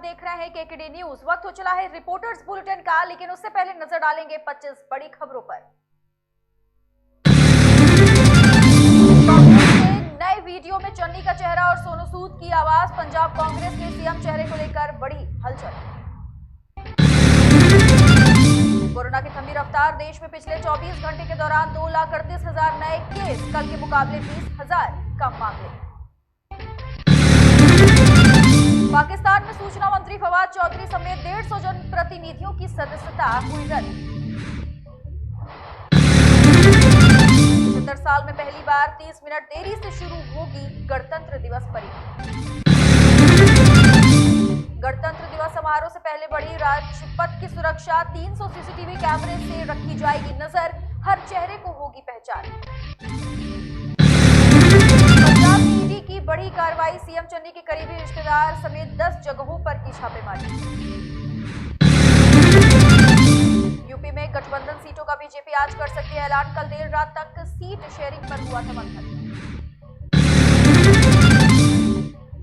देख रहे हैं केकेडी न्यूज। वक्त हो चला है रिपोर्टर्स बुलेटिन का, लेकिन उससे पहले नजर डालेंगे 25 बड़ी खबरों पर। कांग्रेस के नए वीडियो में चन्नी का चेहरा और सोनू सूद की आवाज। पंजाब कांग्रेस में सीएम चेहरे को लेकर बड़ी हलचल। कोरोना की थमी रफ्तार, देश में पिछले 24 घंटे के दौरान 2,38,000 नए केस, कल के मुकाबले 20,000 कम मामले। पाकिस्तान में सूचना मंत्री फवाद चौधरी समेत 150 जनप्रतिनिधियों की सदस्यता हुई रद्द। 75 साल में पहली बार 30 मिनट देरी से शुरू होगी गणतंत्र दिवस परेड। गणतंत्र दिवस समारोह से पहले बढ़ी राजपथ की सुरक्षा, 300 सीसीटीवी कैमरे से रखी जाएगी नजर, हर चेहरे को होगी पहचान। पंजाब में ईडी की बड़ी कार्रवाई, सीएम चन्नी के करीबी रिश्तेदार समेत 10 जगहों पर की छापेमारी। यूपी में गठबंधन सीटों का बीजेपी आज कर सकती है ऐलान, कल देर रात तक सीट शेयरिंग पर हुआ था मंथन।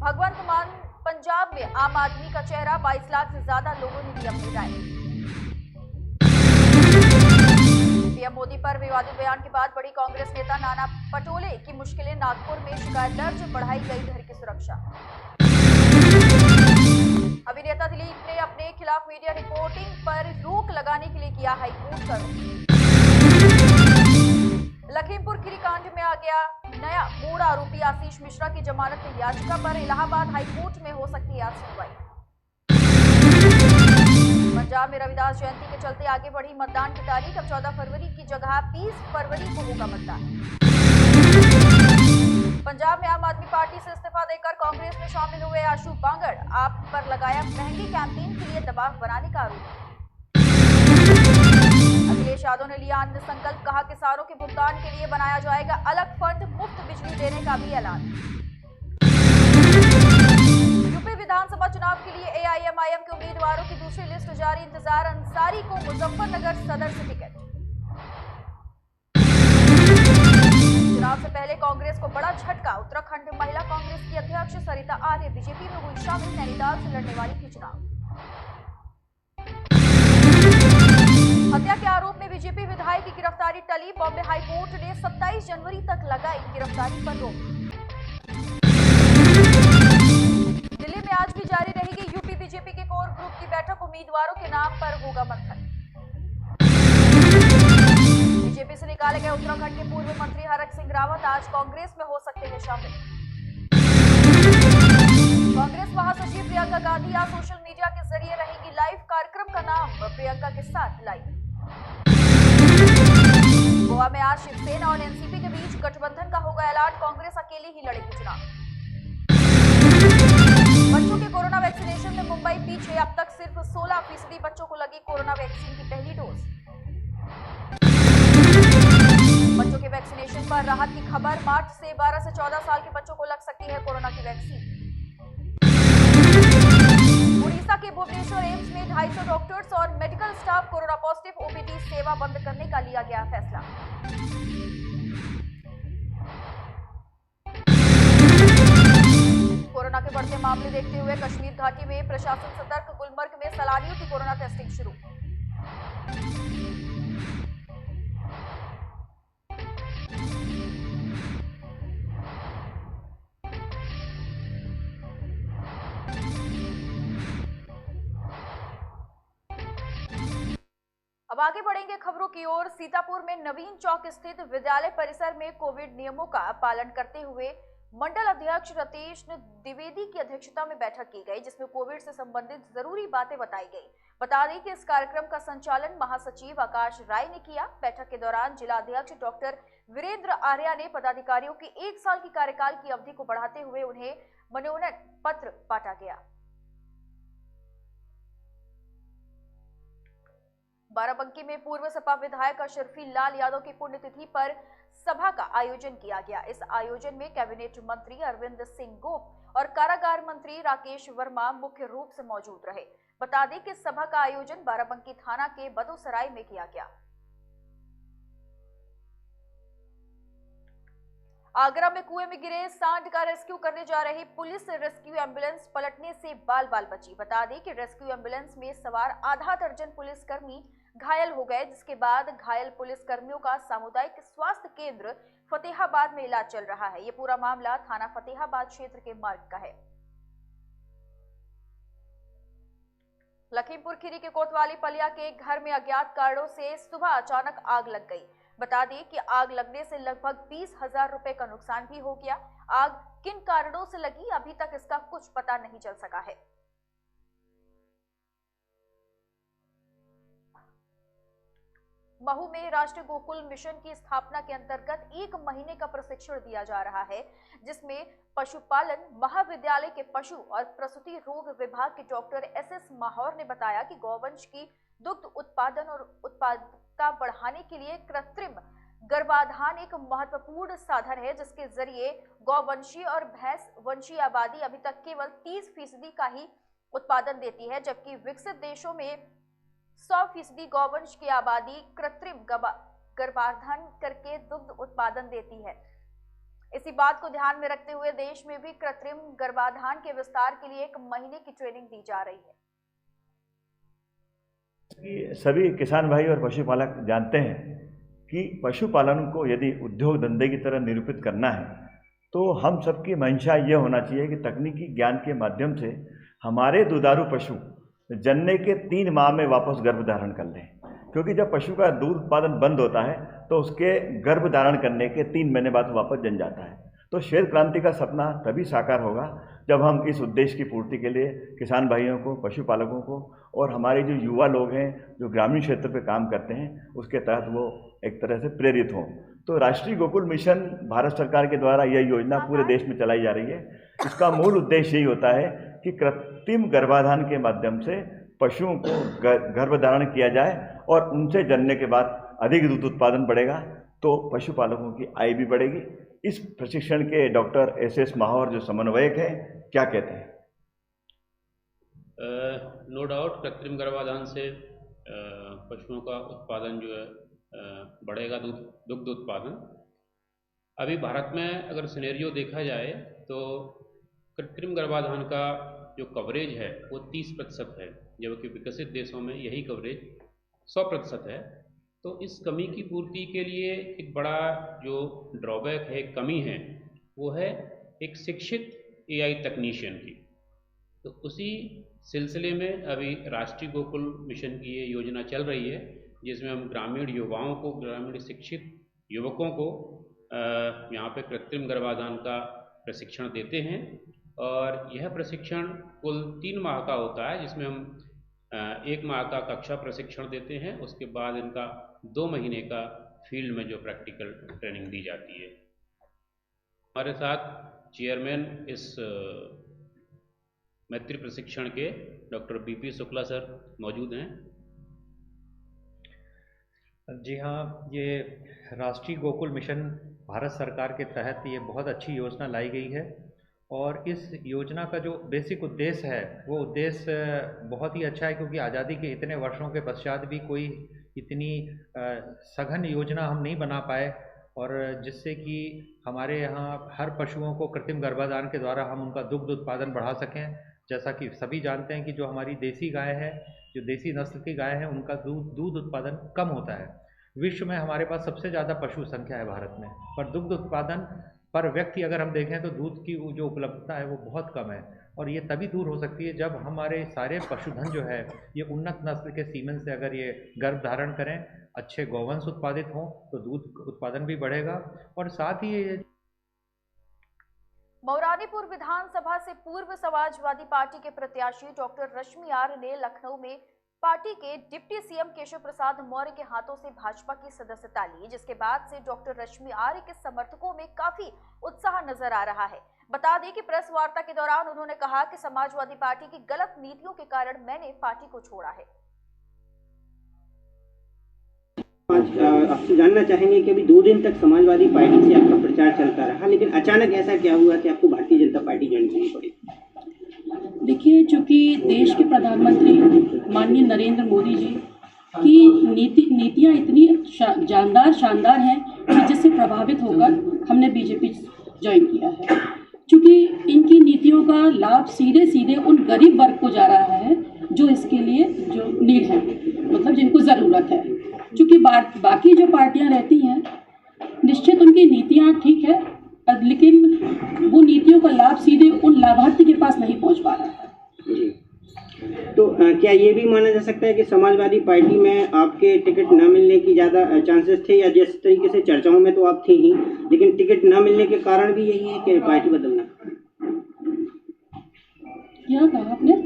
भगवंत मान, पंजाब में आम आदमी का चेहरा, 22 लाख से ज्यादा लोगों ने दी अपनी राय। पीएम मोदी पर विवादित बयान के बाद बड़ी कांग्रेस नेता नाना पटोले की मुश्किलें, नागपुर में शिकायत दर्ज, बढ़ाई गई घर की सुरक्षा। अभिनेता दिलीप ने अपने खिलाफ मीडिया रिपोर्टिंग पर रोक लगाने के लिए किया हाईकोर्ट का रुख। लखीमपुर खीरी कांड में आ गया नया मोड़, आरोपी आशीष मिश्रा की जमानत याचिका पर इलाहाबाद हाईकोर्ट में हो सकती है आज सुनवाई। पंजाब में रविदास जयंती के चलते आगे बढ़ी मतदान की तारीख, अब 14 फरवरी की जगह 20 फरवरी को होगा मतदान। पंजाब में आम आदमी पार्टी से इस्तीफा देकर कांग्रेस में शामिल हुए आशु बांगड़, आप पर लगाया महंगी कैंपेन के लिए दबाव बनाने का आरोप। अखिलेश यादव ने लिया अन्य संकल्प, कहा किसानों के भुगतान के लिए बनाया जाएगा अलग फंड, मुफ्त बिजली देने का भी ऐलान। यूपी विधानसभा चुनाव के लिए एआईएमआईएम के उम्मीदवारों की दूसरी लिस्ट जारी, इंतजार अंसारी को मुजफ्फरनगर सदर से टिकट। चुनाव से पहले कांग्रेस को बड़ा झटका, उत्तराखंड महिला कांग्रेस की अध्यक्ष सरिता आर्य बीजेपी में हुई शामिल, नैनीताल से लड़ने वाली थी चुनाव। हत्या के आरोप में बीजेपी विधायक की गिरफ्तारी टली, बॉम्बे हाईकोर्ट ने 27 जनवरी तक लगाई गिरफ्तारी पर रोक। दिल्ली में आज भी जारी रहेगी यूपी बीजेपी के कोर ग्रुप की बैठक, उम्मीदवारों के नाम पर होगा मंथन। बीजेपी से निकाले गए उत्तराखंड के पूर्व मंत्री हरक सिंह रावत आज कांग्रेस में हो सकते हैं शामिल। कांग्रेस महासचिव प्रियंका गांधी आज सोशल मीडिया के जरिए रहेंगी लाइव, कार्यक्रम का नाम प्रियंका के साथ लाइव। गोवा में आज शिवसेना और एनसीपी के बीच गठबंधन का होगा ऐलान, कांग्रेस अकेले ही लड़ेगी चुनाव। बच्चों के कोरोना वैक्सीनेशन में मुंबई पीछे, अब तक सिर्फ 16% बच्चों को लगी कोरोना वैक्सीन की पहली डोज। बच्चों के वैक्सीनेशन पर राहत की खबर, मार्च से 12 से 14 साल के बच्चों को लग सकती है कोरोना की वैक्सीन। उड़ीसा के भुवनेश्वर एम्स में 250 डॉक्टर्स और medical staff corona positive, OPD सेवा बंद करने का लिया गया फैसला। कोरोना के बढ़ते मामले देखते हुए कश्मीर घाटी में प्रशासन सतर्क, गुलमर्ग में सैलानियों की कोरोना टेस्टिंग शुरू। अब आगे बढ़ेंगे खबरों की ओर। सीतापुर में नवीन चौक स्थित विद्यालय परिसर में कोविड नियमों का पालन करते हुए मंडल अध्यक्ष रतीश द्विवेदी की अध्यक्षता में बैठक की गई, जिसमें कोविड से संबंधित जरूरी बातें बताई गई। बता दें कि इस कार्यक्रम का संचालन महासचिव आकाश राय ने किया। बैठक के दौरान जिला अध्यक्ष डॉक्टर वीरेंद्र आर्या ने पदाधिकारियों की 1 साल की कार्यकाल की अवधि को बढ़ाते हुए उन्हें मनोनयन पत्र बांटा गया। बाराबंकी में पूर्व सपा विधायक अशरफी लाल यादव की पुण्यतिथि पर सभा का आयोजन किया गया। इस आयोजन में कैबिनेट मंत्री अरविंद सिंह गोप और कारागार मंत्री राकेश वर्मा मुख्य रूप से मौजूद रहे। बता दें कि सभा का आयोजन बाराबंकी थाना के बदोसराय में किया गया। आगरा में कुएं में गिरे सांड का रेस्क्यू करने जा रही पुलिस रेस्क्यू एम्बुलेंस पलटने से बाल बाल बची। बता दें कि रेस्क्यू एम्बुलेंस में सवार आधा दर्जन पुलिसकर्मी घायल हो गए, जिसके बाद घायल पुलिसकर्मियों का सामुदायिक स्वास्थ्य केंद्र फतेहाबाद में इलाज चल रहा है। ये पूरा मामला थाना फतेहाबाद क्षेत्र के मार्ग का है। लखीमपुर खीरी के कोतवाली पलिया के घर में अज्ञात कारणों से सुबह अचानक आग लग गई। बता दें कि आग लगने से लगभग 20,000 रुपए का नुकसान भी हो गया। आग किन कारणों से लगी, अभी तक इसका कुछ पता नहीं चल सका है। महू में राष्ट्रीय गोकुल मिशन की स्थापना के अंतर्गत 1 महीने का प्रशिक्षण दिया जा रहा है, जिसमें पशुपालन महाविद्यालय के पशु और प्रसूति रोग विभाग के डॉक्टर एसएस माहौर ने बताया कि गौवंश की दुग्ध उत्पादन और उत्पादकता बढ़ाने के लिए कृत्रिम गर्भाधान एक महत्वपूर्ण साधन है, जिसके जरिए गौवंशी और भैंस वंशी आबादी अभी तक केवल 30% का ही उत्पादन देती है, जबकि विकसित देशों में 100% गौवंश की आबादी कृत्रिम गर्भाधान करके दुग्ध उत्पादन देती है। इसी बात को ध्यान में रखते हुए देश में भी कृत्रिम गर्भाधान के विस्तार के लिए 1 महीने की ट्रेनिंग दी जा रही है। सभी किसान भाई और पशुपालक जानते हैं कि पशुपालन को यदि उद्योग धंधे की तरह निरूपित करना है तो हम सबकी मंशा यह होना चाहिए कि तकनीकी ज्ञान के माध्यम से हमारे दुधारू पशु जन्ने के 3 माह में वापस गर्भ धारण कर लें, क्योंकि जब पशु का दूध उत्पादन बंद होता है तो उसके गर्भ धारण करने के 3 महीने बाद वापस जन जाता है। तो श्वेत क्रांति का सपना तभी साकार होगा जब हम इस उद्देश्य की पूर्ति के लिए किसान भाइयों को, पशुपालकों को और हमारे जो युवा लोग हैं जो ग्रामीण क्षेत्र पे काम करते हैं उसके तहत वो एक तरह से प्रेरित हों। तो राष्ट्रीय गोकुल मिशन भारत सरकार के द्वारा यह योजना पूरे देश में चलाई जा रही है। इसका मूल उद्देश्य यही होता है कि कृत्रिम गर्भाधान के माध्यम से पशुओं को गर्भधारण किया जाए और उनसे जन्ने के बाद अधिक दूध उत्पादन बढ़ेगा तो पशुपालकों की आय भी बढ़ेगी। इस प्रशिक्षण के डॉक्टर एसएस माहौर जो समन्वयक हैं, क्या कहते हैं? नो डाउट कृत्रिम गर्भाधान से पशुओं का उत्पादन जो है बढ़ेगा, दुग्ध उत्पादन। अभी भारत में अगर सिनेरियो देखा जाए तो कृत्रिम गर्भाधान का जो कवरेज है वो 30% है, जबकि विकसित देशों में यही कवरेज 100% है। तो इस कमी की पूर्ति के लिए एक बड़ा जो ड्रॉबैक है, कमी है, वो है एक शिक्षित एआई तकनीशियन की। तो उसी सिलसिले में अभी राष्ट्रीय गोकुल मिशन की ये योजना चल रही है, जिसमें हम ग्रामीण युवाओं को, ग्रामीण शिक्षित युवकों को यहाँ पे कृत्रिम गर्भाधान का प्रशिक्षण देते हैं। और यह प्रशिक्षण कुल 3 माह का होता है, जिसमें हम 1 माह का कक्षा प्रशिक्षण देते हैं, उसके बाद इनका 2 महीने का फील्ड में जो प्रैक्टिकल ट्रेनिंग दी जाती है। हमारे साथ चेयरमैन इस मैत्री प्रशिक्षण के डॉक्टर बीपी शुक्ला सर मौजूद हैं। जी हाँ, ये राष्ट्रीय गोकुल मिशन भारत सरकार के तहत ये बहुत अच्छी योजना लाई गई है और इस योजना का जो बेसिक उद्देश्य है वो उद्देश्य बहुत ही अच्छा है, क्योंकि आज़ादी के इतने वर्षों के पश्चात भी कोई इतनी सघन योजना हम नहीं बना पाए और जिससे कि हमारे यहाँ हर पशुओं को कृत्रिम गर्भाधान के द्वारा हम उनका दुग्ध उत्पादन बढ़ा सकें। जैसा कि सभी जानते हैं कि जो हमारी देसी गाय है, जो देसी नस्ल की गाय है, उनका दूध उत्पादन कम होता है। विश्व में हमारे पास सबसे ज़्यादा पशु संख्या है भारत में, पर दुग्ध उत्पादन पर व्यक्ति अगर हम देखें तो दूध की जो उपलब्धता है वो बहुत कम है। और ये तभी दूर हो सकती है जब हमारे सारे पशुधन जो है ये उन्नत नस्ल के सीमेन से अगर ये गर्भ धारण करें, अच्छे गौवंश उत्पादित हों तो दूध उत्पादन भी बढ़ेगा। और साथ ही ये मौरानीपुर विधानसभा से पूर्व समाजवादी पार्टी के प्रत्याशी डॉक्टर रश्मि आर्य ने लखनऊ में पार्टी के डिप्टी सीएम केशव प्रसाद मौर्य के हाथों से भाजपा की सदस्यता ली, जिसके बाद से डॉक्टर रश्मि आर्य के समर्थकों में काफी उत्साह नजर आ रहा है। बता दें कि प्रेस वार्ता के दौरान उन्होंने कहा कि समाजवादी पार्टी की गलत नीतियों के कारण मैंने पार्टी को छोड़ा है। आपसे जानना चाहेंगे कि अभी 2 दिन तक समाजवादी पार्टी से आपका प्रचार चलता रहा, लेकिन अचानक ऐसा क्या हुआ कि आपको भारतीय जनता पार्टी ज्वाइन करनी पड़ी? देखिए, चूंकि देश के प्रधानमंत्री माननीय नरेंद्र मोदी जी की नीतियां इतनी शानदार हैं कि जिससे प्रभावित होकर हमने बीजेपी ज्वाइन किया है, क्योंकि इनकी नीतियों का लाभ सीधे सीधे उन गरीब वर्ग को जा रहा है जो इसके लिए जो नीड है, मतलब जिनको ज़रूरत है। क्योंकि बाकी जो पार्टियां रहती हैं, निश्चित उनकी नीतियां ठीक है, लेकिन वो नीतियों का लाभ सीधे उन लाभार्थी के पास नहीं पहुंच पा रहा है। जी, तो क्या ये भी माना जा सकता है कि समाजवादी पार्टी में आपके टिकट न मिलने की ज़्यादा चांसेस थे, या जिस तरीके से चर्चाओं में तो आप थे ही, लेकिन टिकट न मिलने के कारण भी यही है कि पार्टी बदलना? क्या कहा आपने?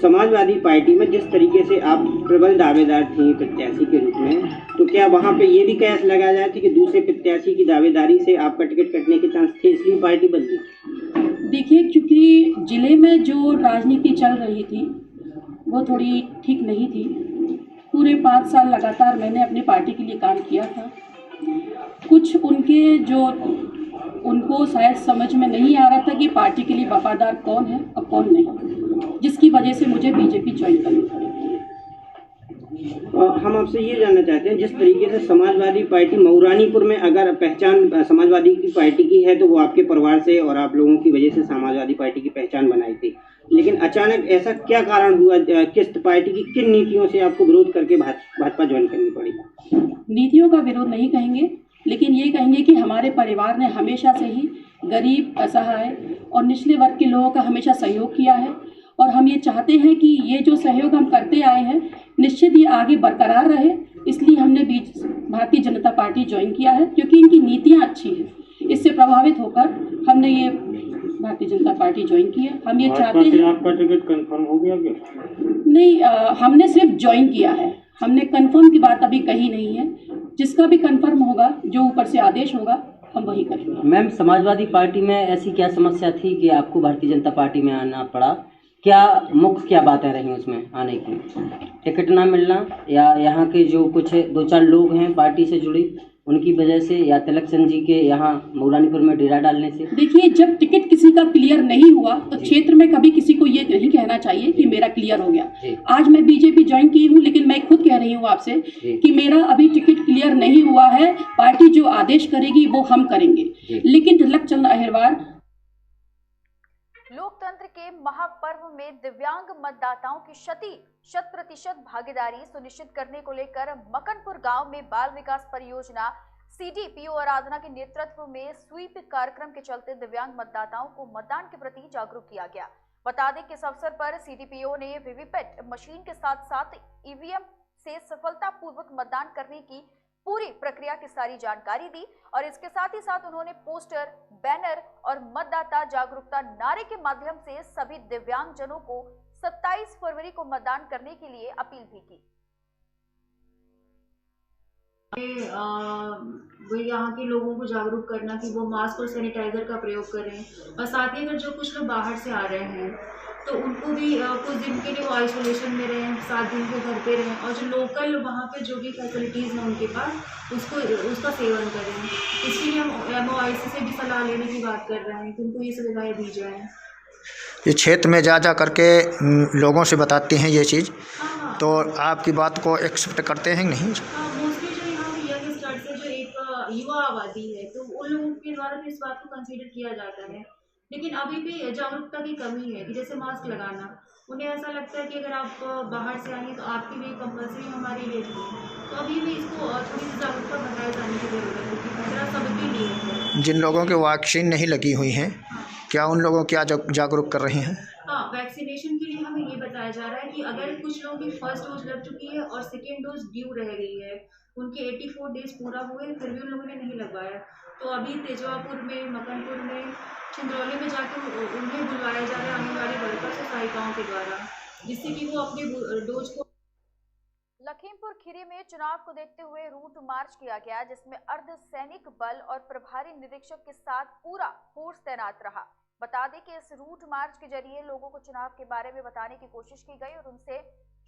समाजवादी पार्टी में जिस तरीके से आप प्रबल दावेदार थे प्रत्याशी के रूप में, तो क्या वहाँ पे ये भी कयास लगाया जाए थी कि दूसरे प्रत्याशी की दावेदारी से आपका टिकट कटने के चांस थे, इसलिए पार्टी बदली? देखिए, क्योंकि जिले में जो राजनीति चल रही थी वो थोड़ी ठीक नहीं थी। पूरे 5 साल लगातार मैंने अपनी पार्टी के लिए काम किया था। कुछ उनको शायद समझ में नहीं आ रहा था कि पार्टी के लिए वफादार कौन है और कौन नहीं, जिसकी वजह से मुझे बीजेपी ज्वाइन करनी पड़ी। हम आपसे ये जानना चाहते हैं, जिस तरीके से समाजवादी पार्टी मऊरानीपुर में अगर पहचान समाजवादी की पार्टी की है तो वो आपके परिवार से और आप लोगों की वजह से समाजवादी पार्टी की पहचान बनाई थी, लेकिन अचानक ऐसा क्या कारण हुआ, किस पार्टी की किन नीतियों से आपको विरोध करके भाजपा ज्वाइन करनी पड़ी? नीतियों का विरोध नहीं कहेंगे, लेकिन ये कहेंगे कि हमारे परिवार ने हमेशा से ही गरीब, असहाय और निचले वर्ग के लोगों का हमेशा सहयोग किया है, और हम ये चाहते हैं कि ये जो सहयोग हम करते आए हैं निश्चित ये आगे बरकरार रहे। इसलिए हमने भारतीय जनता पार्टी ज्वाइन किया है, क्योंकि इनकी नीतियाँ अच्छी हैं। इससे प्रभावित होकर हमने ये भारतीय जनता पार्टी ज्वाइन की है। हम ये चाहते हैं। आपका टिकट कंफर्म हो गया क्या? नहीं, हमने सिर्फ ज्वाइन किया है, हमने कंफर्म की बात अभी कही नहीं है। जिसका भी कंफर्म होगा, जो ऊपर से आदेश होगा, हम वही करेंगे। मैम, समाजवादी पार्टी में ऐसी क्या समस्या थी कि आपको भारतीय जनता पार्टी में आना पड़ा? क्या मुख्य क्या बातें रही उसमें आने की? टिकट ना मिलना, या यहाँ के जो कुछ 2-4 लोग हैं पार्टी से जुड़ी उनकी वजह से, या तिलक चंद जी के यहाँ मऊरानीपुर में डेरा डालने से? देखिए, जब टिकट किसी का क्लियर नहीं हुआ तो क्षेत्र में कभी किसी को ये नहीं कहना चाहिए कि मेरा क्लियर हो गया। आज मैं बीजेपी ज्वाइन की हूँ, लेकिन मैं खुद कह रही हूँ आपसे कि मेरा अभी टिकट क्लियर नहीं हुआ है। पार्टी जो आदेश करेगी वो हम करेंगे, लेकिन तिलक चंद अहिरवार। लोकतंत्र के महापर्व में दिव्यांग मतदाताओं की 100% भागीदारी सुनिश्चित करने को लेकर मकनपुर गांव में बाल विकास परियोजना सीडीपीओ आराधना के नेतृत्व में स्वीप कार्यक्रम के चलते दिव्यांग मतदाताओं को मतदान के प्रति जागरूक किया गया। बता दें कि इस अवसर पर सीडीपीओ ने वीवीपैट मशीन के साथ साथ ईवीएम से सफलतापूर्वक मतदान करने की पूरी प्रक्रिया की सारी जानकारी दी, और इसके साथ ही साथ उन्होंने पोस्टर, बैनर और मतदाता जागरूकता नारे के माध्यम से सभी दिव्यांगजनों को 27 फरवरी को मतदान करने के लिए अपील भी की। वो यहाँ के लोगों को जागरूक करना कि वो मास्क और सैनिटाइज़र का प्रयोग करें, और साथ ही अगर जो कुछ लोग बाहर से आ रहे हैं तो उनको भी कुछ दिन के लिए वो आइसोलेशन में रहें, 7 दिन के घर पे रहें, और जो लोकल वहाँ पे जो भी फैसिलिटीज़ हैं उनके पास उसका सेवन करें। इसलिए हम MOIC से भी सलाह लेने की बात कर रहे हैं कि उनको ये सुविधाएँ दी जाएँ। ये क्षेत्र में जा करके लोगों से बताते हैं ये चीज़। हाँ, तो आपकी बात को एक्सेप्ट करते हैं नहीं? हाँ, मोस्टली जो यहाँ पे यंग स्टार्ट से जो एक युवा आबादी है तो उन लोगों के द्वारा तो इस बात को कंसीडर किया जाता है, लेकिन अभी भी जागरूकता की कमी है कि जैसे मास्क लगाना, उन्हें ऐसा लगता है कि अगर आप बाहर से आएंगे तो आपके लिए कंपल्सरी, हमारे लिए नहीं। तो अभी भी इसको थोड़ी सी जागरूकता बढ़ाए जाने की जरूरत है, क्योंकि खतरा सबके लिए है। जिन लोगों के वैक्सीन नहीं लगी हुई हैं, क्या उन लोगों को क्या जागरूक कर रही हैं? हाँ, वैक्सीनेशन के लिए हमें ये बताया जा रहा है कि अगर कुछ लोगों की फर्स्ट डोज लग चुकी है और सेकेंड डोज ड्यू रह गई है, उनके 84 डेज पूरा हुए फिर भी उन लोगों ने नहीं लगवाया, तो अभी तेजवापुर में, मकनपुर में, छिंदरौली में जाकर उन्हें बुलवाया जा रहा है आंगनबाड़ी वर्कर्स और सहायिकाओं के द्वारा, जिससे कि वो अपने डोज को। लखीमपुर खीरी में चुनाव को देखते हुए रूट मार्च किया गया, जिसमें अर्धसैनिक बल और प्रभारी निरीक्षक के साथ पूरा फोर्स तैनात रहा। बता दें कि इस रूट मार्च के जरिए लोगों को चुनाव के बारे में बताने की कोशिश की गई और उनसे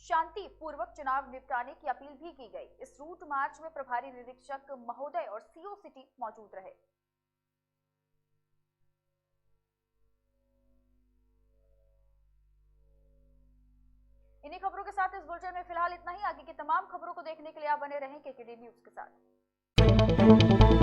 शांति पूर्वक चुनाव निपटाने की अपील भी की गई। इस रूट मार्च में प्रभारी निरीक्षक महोदय और CO सिटी मौजूद रहे। इन्हीं खबरों के साथ इस बुलेटिन में फिलहाल इतना ही। आगे की तमाम खबरों को देखने के लिए आप बने रहें KKD न्यूज के साथ।